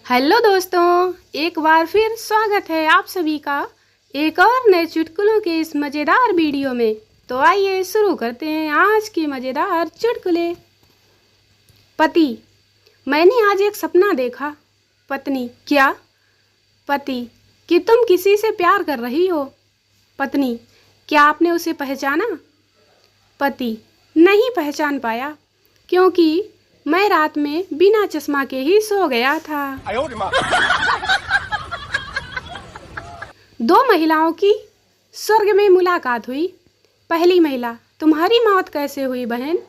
Hello दोस्तों, एक बार फिर स्वागत है आप सभी का एक और नए चुटकुलों के इस मज़ेदार वीडियो में। तो आइए शुरू करते हैं आज की मज़ेदार चुटकुले। पति: मैंने आज एक सपना देखा। पत्नी: क्या? पति: कि तुम किसी से प्यार कर रही हो। पत्नी: क्या आपने उसे पहचाना? पति: नहीं पहचान पाया, क्योंकि मैं रात में बिना चश्मा के ही सो गया था। दो महिलाओं की स्वर्ग में मुलाकात हुई। पहली महिला: तुम्हारी मौत कैसे हुई बहन?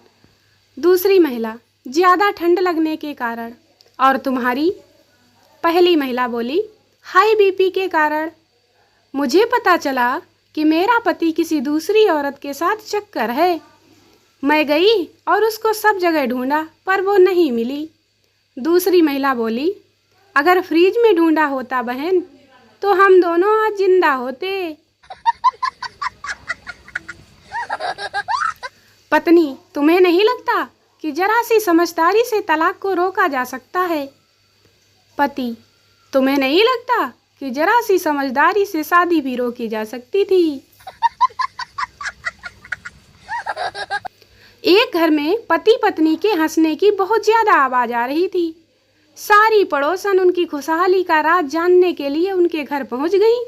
दूसरी महिला: ज़्यादा ठंड लगने के कारण। और तुम्हारी? पहली महिला बोली: हाई बीपी के कारण। मुझे पता चला कि मेरा पति किसी दूसरी औरत के साथ चक्कर है। मैं गई और उसको सब जगह ढूंढा, पर वो नहीं मिली। दूसरी महिला बोली: अगर फ्रिज में ढूंढा होता बहन, तो हम दोनों आज जिंदा होते। पत्नी: तुम्हें नहीं लगता कि जरा सी समझदारी से तलाक को रोका जा सकता है? पति: तुम्हें नहीं लगता कि जरा सी समझदारी से शादी भी रोकी जा सकती थी? एक घर में पति पत्नी के हंसने की बहुत ज्यादा आवाज आ रही थी। सारी पड़ोसन उनकी खुशहाली का राज जानने के लिए उनके घर पहुंच गई।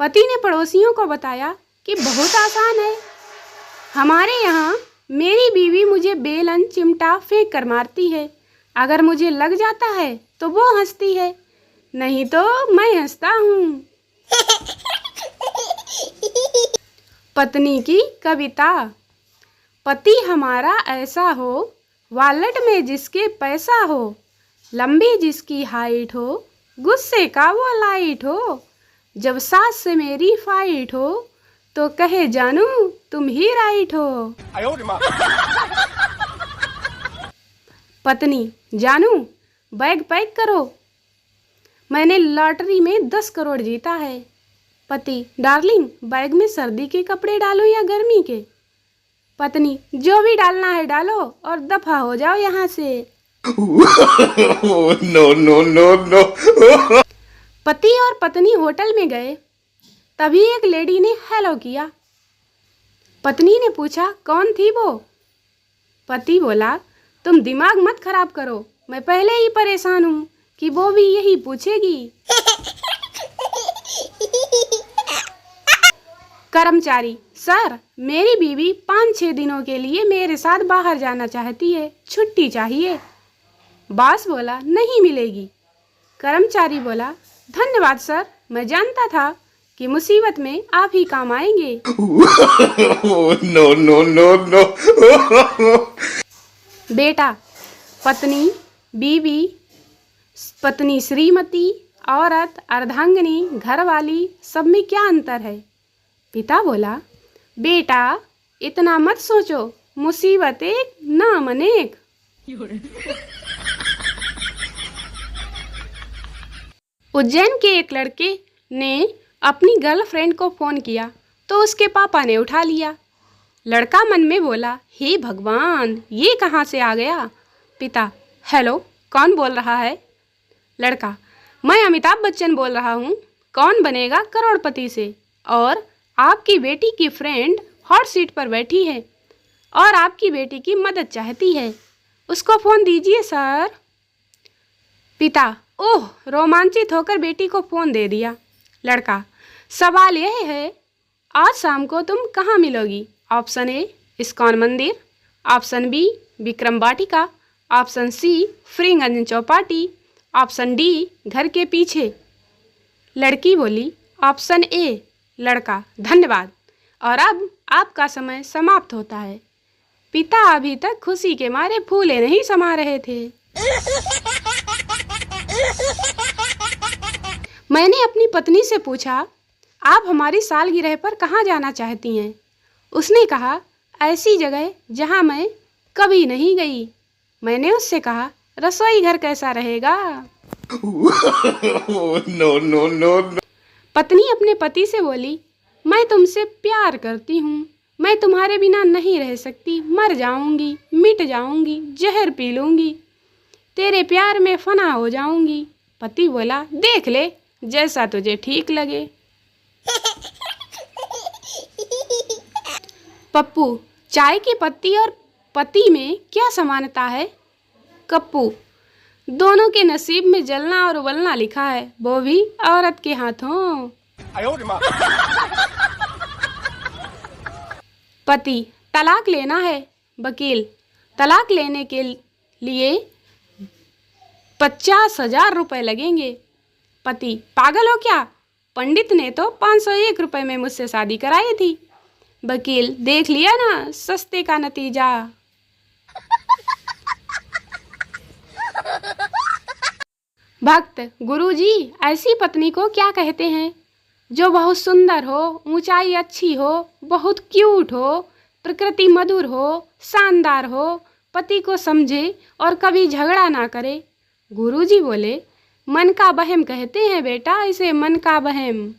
पति ने पड़ोसियों को बताया कि बहुत आसान है। हमारे यहाँ मेरी बीवी मुझे बेलन चिमटा फेंक कर मारती है। अगर मुझे लग जाता है तो वो हंसती है, नहीं तो मैं हंसता हूँ। पत्नी की कविता: पति हमारा ऐसा हो, वॉलेट में जिसके पैसा हो, लंबी जिसकी हाइट हो, गुस्से का वो लाइट हो, जब सास से मेरी फाइट हो, तो कहे जानू तुम ही राइट हो। पत्नी: जानू बैग पैक करो, मैंने लॉटरी में 10 करोड़ जीता है। पति: डार्लिंग बैग में सर्दी के कपड़े डालो या गर्मी के? पत्नी: जो भी डालना है डालो और दफा हो जाओ यहाँ से। No no no no. पति और पत्नी होटल में गए। तभी एक लेडी ने हेलो किया। पत्नी ने पूछा कौन थी वो? पति बोला: तुम दिमाग मत खराब करो, मैं पहले ही परेशान हूँ कि वो भी यही पूछेगी। कर्मचारी: सर, मेरी बीवी 5-6 दिनों के लिए मेरे साथ बाहर जाना चाहती है, छुट्टी चाहिए। बॉस बोला: नहीं मिलेगी। कर्मचारी बोला: धन्यवाद सर, मैं जानता था कि मुसीबत में आप ही काम आएंगे। No no no no. बेटा: पत्नी, बीवी, पत्नी श्रीमती, औरत, अर्धांगिनी, घरवाली, सब में क्या अंतर है? पिता बोला: बेटा इतना मत सोचो, मुसीबत एक नाम अनेक। उज्जैन के एक लड़के ने अपनी गर्लफ्रेंड को फोन किया तो उसके पापा ने उठा लिया। लड़का मन में बोला: हे भगवान, ये कहाँ से आ गया? पिता: हेलो, कौन बोल रहा है? लड़का: मैं अमिताभ बच्चन बोल रहा हूँ, कौन बनेगा करोड़पति से, और आपकी बेटी की फ्रेंड हॉट सीट पर बैठी है और आपकी बेटी की मदद चाहती है, उसको फ़ोन दीजिए सर। पिता: ओह, रोमांचित होकर बेटी को फ़ोन दे दिया। लड़का: सवाल यह है, आज शाम को तुम कहाँ मिलोगी? ऑप्शन ए इस्कॉन मंदिर, option B Vikram Vatika, option C Freeganj Chowpatty, option D घर के पीछे। लड़की बोली: ऑप्शन ए। लड़का: धन्यवाद, और अब आपका समय समाप्त होता है। पिता अभी तक खुशी के मारे फूले नहीं समा रहे थे। मैंने अपनी पत्नी से पूछा, आप हमारी सालगिरह पर कहाँ जाना चाहती हैं? उसने कहा, ऐसी जगह जहाँ मैं कभी नहीं गई। मैंने उससे कहा, रसोई घर कैसा रहेगा? No no no. पत्नी अपने पति से बोली, मैं तुमसे प्यार करती हूँ, मैं तुम्हारे बिना नहीं रह सकती, मर जाऊंगी, मिट जाऊंगी, जहर पी लूंगी, तेरे प्यार में फना हो जाऊंगी। पति बोला, देख ले, जैसा तुझे ठीक लगे। पप्पू, चाय की पत्ती और पति में क्या समानता है? कप्पू, दोनों के नसीब में जलना और उबलना लिखा है, वो भी औरत के हाथों। पति, तलाक लेना है। वकील, तलाक लेने के लिए 50,000 रुपए लगेंगे। पति, पागल हो क्या? पंडित ने तो 501 रुपए में मुझसे शादी कराई थी। वकील, देख लिया ना सस्ते का नतीजा। भक्त, गुरुजी, ऐसी पत्नी को क्या कहते हैं? जो बहुत सुंदर हो, ऊंचाई अच्छी हो, बहुत क्यूट हो, प्रकृति मधुर हो, शानदार हो, पति को समझे और कभी झगड़ा ना करे। गुरुजी बोले, मन का बहम कहते हैं बेटा इसे, मन का बहम।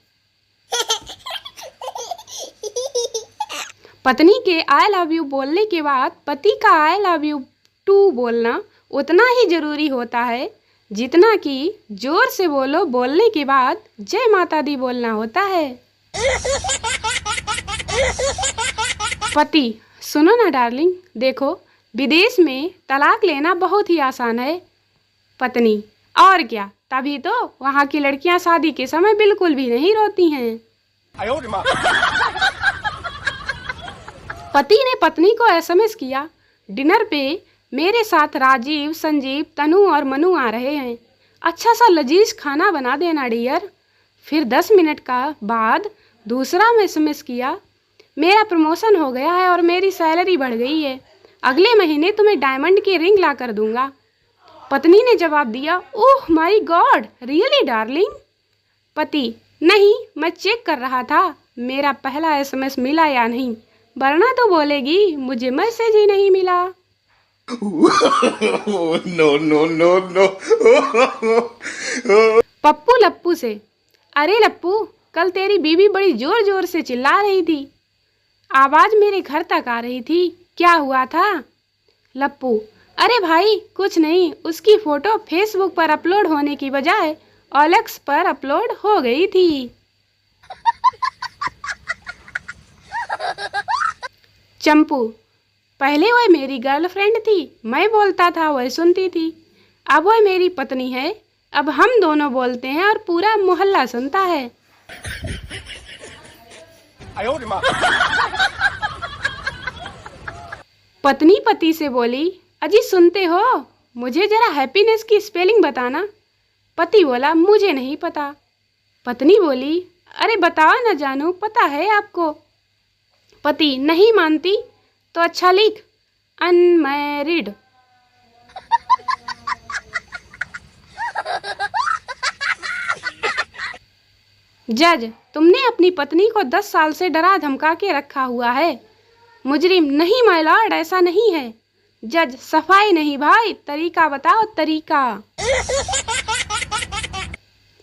पत्नी के आई लव यू बोलने के बाद पति का आई लव यू टू बोलना उतना ही जरूरी होता है जितना कि जोर से बोलने के बाद जय माता दी बोलना होता है। पति, सुनो ना डार्लिंग, देखो विदेश में तलाक लेना बहुत ही आसान है। पत्नी, और क्या, तभी तो वहाँ की लड़कियां शादी के समय बिल्कुल भी नहीं रोती हैं। पति ने पत्नी को एसएमएस किया, डिनर पे मेरे साथ राजीव, संजीव, तनु और मनु आ रहे हैं, अच्छा सा लजीज खाना बना देना डियर। फिर 10 मिनट का बाद दूसरा एसएमएस किया, मेरा प्रमोशन हो गया है और मेरी सैलरी बढ़ गई है, अगले महीने तुम्हें डायमंड की रिंग ला कर दूंगा। पत्नी ने जवाब दिया, oh my God, really darling. पति, नहीं, मैं चेक कर रहा था मेरा पहला एसएमएस मिला या नहीं, वरना तो बोलेगी मुझे मैसेज ही नहीं मिला। No, no, no, no. Pappu लप्पू से, अरे लप्पू, कल तेरी बीवी बड़ी जोर जोर से चिल्ला रही थी, आवाज मेरे घर तक आ रही थी, क्या हुआ था? लप्पू, अरे भाई कुछ नहीं, उसकी फोटो फेसबुक पर अपलोड होने की बजाय OLX पर अपलोड हो गई थी। चंपू, पहले वह मेरी गर्लफ्रेंड थी, मैं बोलता था वह सुनती थी, अब वह मेरी पत्नी है, अब हम दोनों बोलते हैं और पूरा मोहल्ला सुनता है। पत्नी पति से बोली, अजी सुनते हो, मुझे जरा हैप्पीनेस की स्पेलिंग बताना। पति बोला, मुझे नहीं पता। पत्नी बोली, अरे बताओ ना जानू, पता है आपको। पति, नहीं मानती तो अच्छा लिख, अनमैरिड। जज, तुमने अपनी पत्नी को 10 साल से डरा धमका के रखा हुआ है। मुजरिम, नहीं माय लॉर्ड, ऐसा नहीं है। जज, सफाई नहीं भाई, तरीका बताओ, तरीका।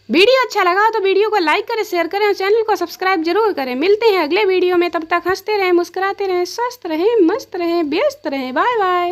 वीडियो अच्छा लगा तो वीडियो को लाइक करें, शेयर करें और चैनल को सब्सक्राइब जरूर करें। मिलते हैं अगले वीडियो में, तब तक हंसते रहें, मुस्कुराते रहें, स्वस्थ रहें, मस्त रहें, व्यस्त रहें। Bye bye.